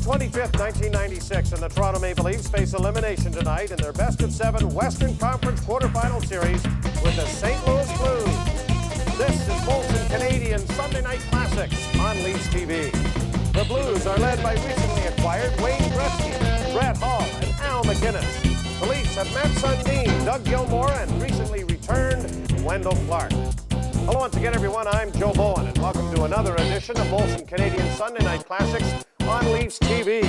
25th, 1996, and the Toronto Maple Leafs face elimination tonight in their best-of-7 Western Conference quarterfinal series with the St. Louis Blues. This is Molson Canadian Sunday Night Classics on Leafs TV. The Blues are led by recently acquired Wayne Gretzky, Brett Hull, and Al MacInnis. The Leafs have Mats Sundin, Doug Gilmour, and recently returned Wendell Clark. Hello once again, everyone. I'm Joe Bowen, and welcome to another edition of Molson Canadian Sunday Night Classics on Leafs TV.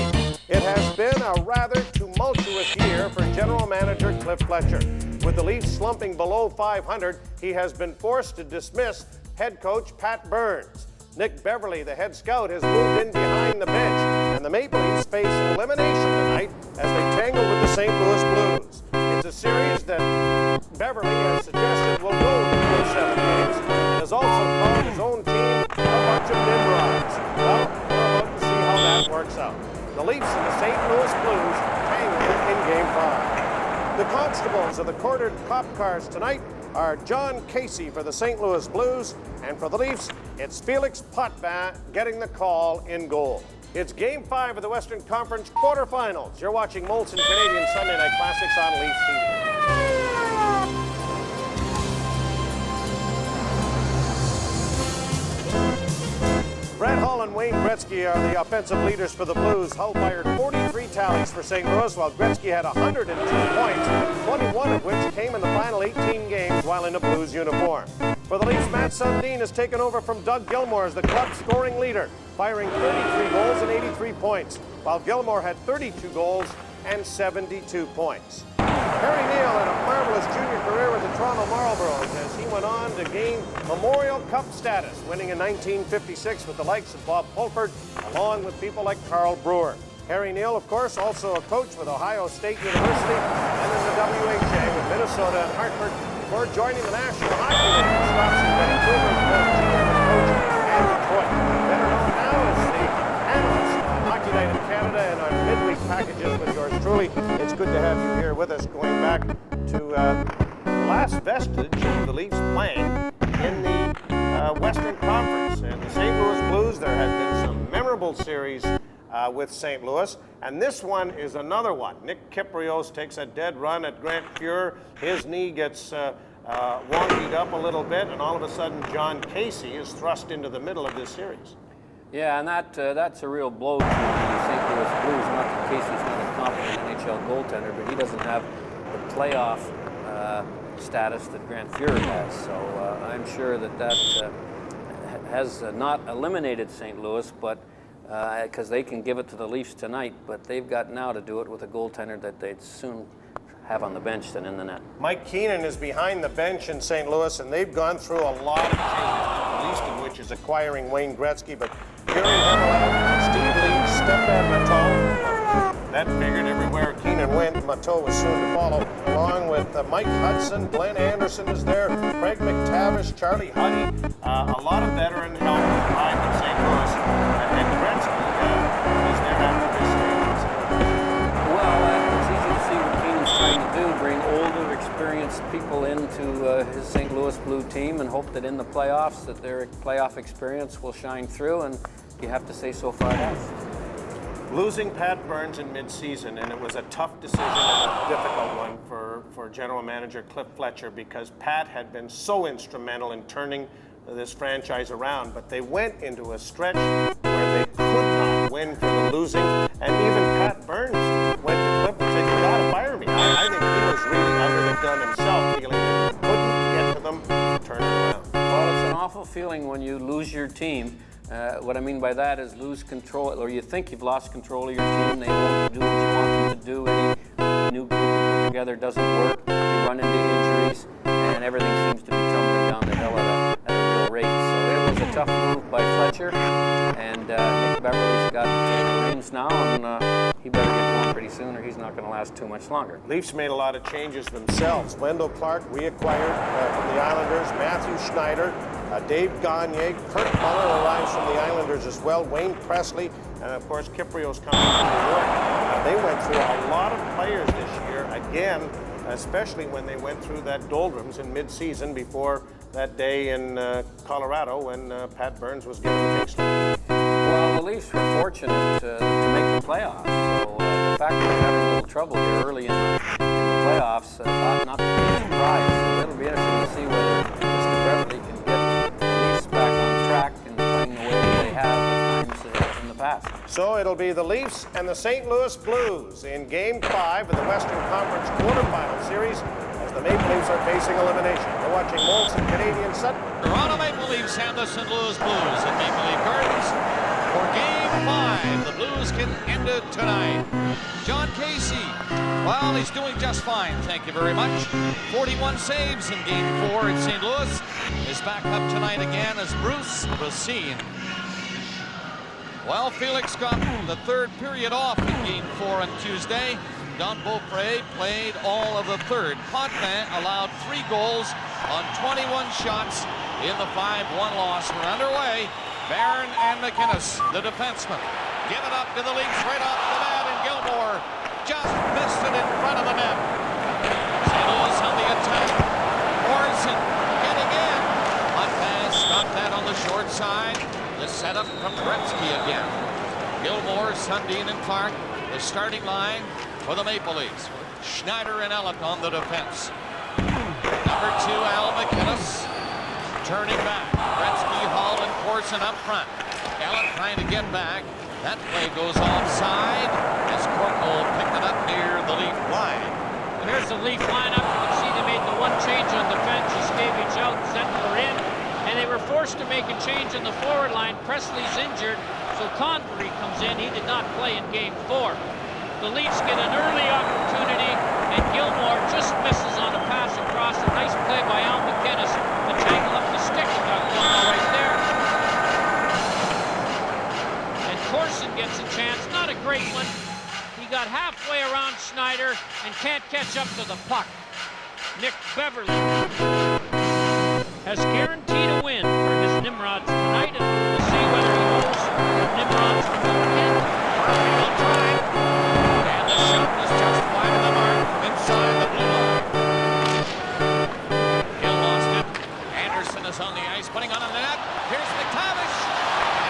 It has been a rather tumultuous year for General Manager Cliff Fletcher. With the Leafs slumping below 500, he has been forced to dismiss head coach Pat Burns. Nick Beverley, the head scout, has moved in behind the bench, and the Maple Leafs face elimination tonight as they tangle with the St. Louis Blues. It's a series that Beverley has suggested will go to 7 games, and has also called his own team a bunch of Nimrods. Well, we're about to see how that works out. The Leafs and the St. Louis Blues tangling in Game 5. The constables of the quartered cop cars tonight are John Casey for the St. Louis Blues, and for the Leafs, it's Felix Potvin getting the call in goal. It's Game 5 of the Western Conference quarterfinals. You're watching Molson Canadian Sunday Night Classics on Leafs TV. Brett Hull and Wayne Gretzky are the offensive leaders for the Blues. Hull fired 43 tallies for St. Louis, while Gretzky had 102 points, 21 of which came in the final 18 games while in a Blues uniform. For the Leafs, Mats Sundin has taken over from Doug Gilmour as the club scoring leader, firing 33 goals and 83 points, while Gilmour had 32 goals and 72 points. Harry Neale had a marvelous junior career with the Toronto Marlboros as he went on to gain Memorial Cup status, winning in 1956 with the likes of Bob Pulford, along with people like Carl Brewer. Harry Neale, of course, also a coach with Ohio State University and in the WHA with Minnesota and Hartford before joining the National Hockey League with stops in Vancouver as both GM and coach and Detroit. Better known now as the analyst on Hockey Night in Canada and on midweek packages with yours truly. It's good to have you here with us, going back to the last vestige of the Leafs playing in the Western Conference. And the St. Louis Blues, there have been some memorable series with St. Louis, and this one is another one. Nick Kypreos takes a dead run at Grant Fuhr. His knee gets wonkied up a little bit, and all of a sudden John Casey is thrust into the middle of this series. Yeah, and that's a real blow to the St. Louis Blues. Not that Casey's not a competent NHL goaltender, but he doesn't have the playoff status that Grant Fuhr has. So I'm sure that has not eliminated St. Louis, but because they can give it to the Leafs tonight, but they've got now to do it with a goaltender that they'd soon have on the bench than in the net. Mike Keenan is behind the bench in St. Louis, and they've gone through a lot of changes, the least of which is acquiring Wayne Gretzky, but Gary Hamilton, Steve Lee, Stefan Matteau, that figured everywhere Keenan went, Matteau was soon to follow, along with Mike Hudson, Glenn Anderson is there, Craig McTavish, Charlie Huddy, a lot of veteran help behind in St. Louis, and Gretzky is there after this game. Well, it's easy to see what Keenan's trying to do, bring older, experienced people into his St. Louis Blue team and hope that in the playoffs that their playoff experience will shine through, and you have to say so far it has. Losing Pat Burns in mid-season, and it was a tough decision and a difficult one for General Manager Cliff Fletcher, because Pat had been so instrumental in turning this franchise around, but they went into a stretch where they could not win for the losing, and even Pat Burns went to Cliff and said, "You gotta fire me." I think he was really under the gun himself, feeling that he couldn't get to them to turn it around. Well, it's an awful feeling when you lose your team. What I mean by that is lose control, or you think you've lost control of your team. They won't do what you want them to do. Any new group you put together doesn't work. You run into injuries, and everything seems to be tumbling down the hill at a real rate. So it was a tough move by Fletcher, and Nick Beverley's got the reins now, and he better get going pretty soon, or he's not going to last too much longer. Leafs made a lot of changes themselves. Wendell Clark reacquired from the Islanders, Matthew Schneider, Dave Gagne, Kurt Muller arrives from the Islanders as well, Wayne Presley, and of course Kypreos coming from New York. They went through a lot of players this year, again, especially when they went through that doldrums in mid-season before that day in Colorado when Pat Burns was given the big slip. Well, the Leafs were fortunate to make the playoffs. So the fact that we're having a little trouble here early in the playoffs ought not to be a surprise. So it'll be interesting to see whether Mr. Beverly can get the Leafs back on track and playing the way they have at times in the past. So it'll be the Leafs and the St. Louis Blues in Game 5 of the Western Conference quarterfinal series as the Maple Leafs are facing elimination. We're watching Molson Canadian Sudden. Toronto Maple Leafs and the St. Louis Blues at Maple Leaf Gardens for Game 5. The Blues can end it tonight. John Casey, well, he's doing just fine, thank you very much. 41 saves in Game 4 at St. Louis. Is back up tonight again as Bruce Racine. Well, Felix got the third period off in Game 4 on Tuesday. Don Beaupre played all of the third. Potvin allowed 3 goals on 21 shots in the 5-1 loss. We're underway. Barron and McInnes, the defenseman, give it up to the Leafs right off the bat, and Gilmore just missed it in front of the net. St. Louis on the attack. Morrison getting in. Hot pass, got that on the short side. The setup from Gretzky again. Gilmore, Sundin, and Clark, the starting line for the Maple Leafs. Schneider and Ellett on the defense. Number 2, Al McInnes, turning back. Gretzky, Hall, and Corson up front. Ellett trying to get back. That play goes offside as Corporal picked it up near the Leaf line. Here's the Leaf lineup. You can see they made the one change on the bench. Yushkevich out, Zetler in. And they were forced to make a change in the forward line. Presley's injured, so Convery comes in. He did not play in Game 4. The Leafs get an early opportunity, and Gilmore just misses on a pass across. A nice play by Al McInnes to tangle up the stick. Got one right there. And Corson gets a chance. Not a great one. He got halfway around Schneider and can't catch up to the puck. Nick Beverly has guaranteed a win for his Nimrods tonight, and we'll see whether he knows Nimrods will win. He'll try. And the shot was just wide of the mark from inside the blue line. Hill lost it. Anderson is on the ice, putting on the net. Here's McTavish.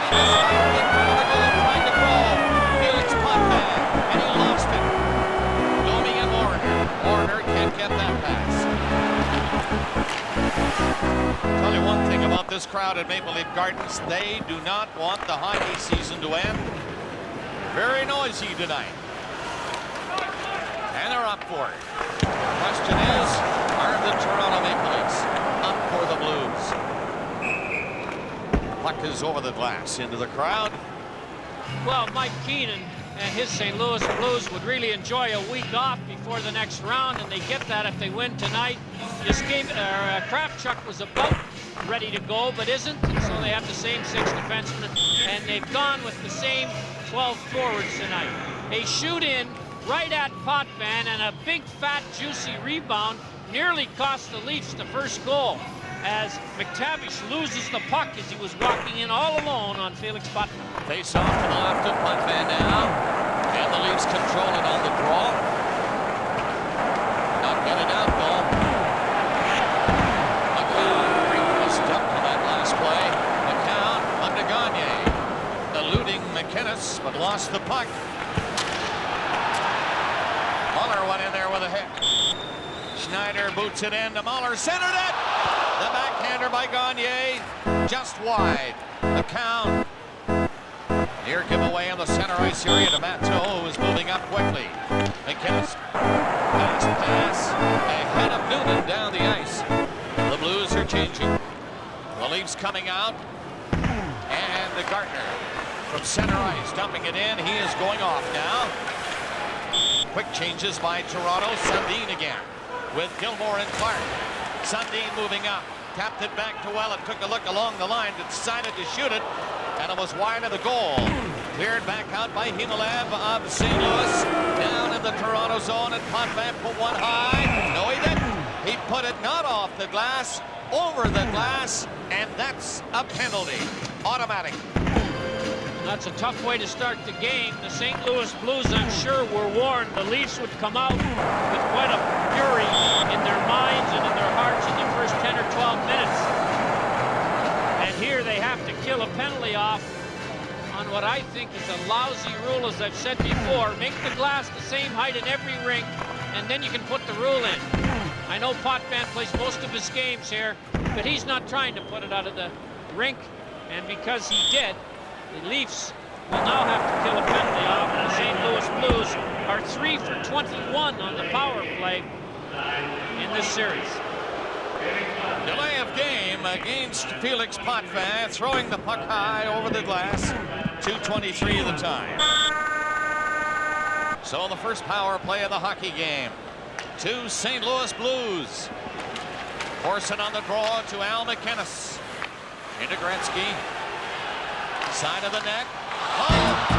And he was fired in front of the goal, trying to goal. Felix Potvin, and he lost it. Domi and Warner. Warner can't get that pass. Tell you one thing about this crowd at Maple Leaf Gardens, they do not want the hockey season to end. Very noisy tonight. And they're up for it. The question is, are the Toronto Maple Leafs up for the Blues? Puck is over the glass into the crowd. Well, Mike Keenan and his St. Louis Blues would really enjoy a week off before the next round, and they get that if they win tonight. Kravchuk was about ready to go, but isn't, and so they have the same 6 defensemen, and they've gone with the same 12 forwards tonight. A shoot-in right at Potvin, and a big, fat, juicy rebound nearly cost the Leafs the first goal, as McTavish loses the puck as he was walking in all alone on Felix Potvin. Face off to the left of Potvin now, and the Leafs control it on the draw. Not get it out, though. McLeod request up to that last play. McCown up to Gagne, eluding McInnes, but lost the puck. Muller went in there with a hit. Schneider boots it in to Muller, centered it! The backhander by Gagne, just wide. McCown. Near giveaway on the center ice area to Matteau, who is moving up quickly. McInnes, fast pass, ahead of Newman down the ice. The Blues are changing. The Leafs coming out, and the Gardner from center ice, dumping it in. He is going off now. Quick changes by Toronto. Sundin again with Gilmore and Clark. Sundin moving up, tapped it back to Ellett, took a look along the line, decided to shoot it, and it was wide of the goal. Cleared back out by Himalev of St. Louis. Down in the Toronto zone, and Potvin put one high. No, he didn't. He put it not off the glass, over the glass, and that's a penalty. Automatic. That's a tough way to start the game. The St. Louis Blues, I'm sure, were warned the Leafs would come out with quite a fury in their minds and in their hearts in the first 10 or 12 minutes. And here they have to kill a penalty off on what I think is a lousy rule, as I've said before. Make the glass the same height in every rink, and then you can put the rule in. I know Potvin plays most of his games here, but he's not trying to put it out of the rink, and because he did, the Leafs will now have to kill a penalty off, and the St. Louis Blues are 3 for 21 on the power play in this series. Delay of game against Felix Potvin, throwing the puck high over the glass. 2:23 of the time. So the first power play of the hockey game. 2 St. Louis Blues. Corson on the draw to Al McInnes. Into Gretzky. Side of the net. Oh!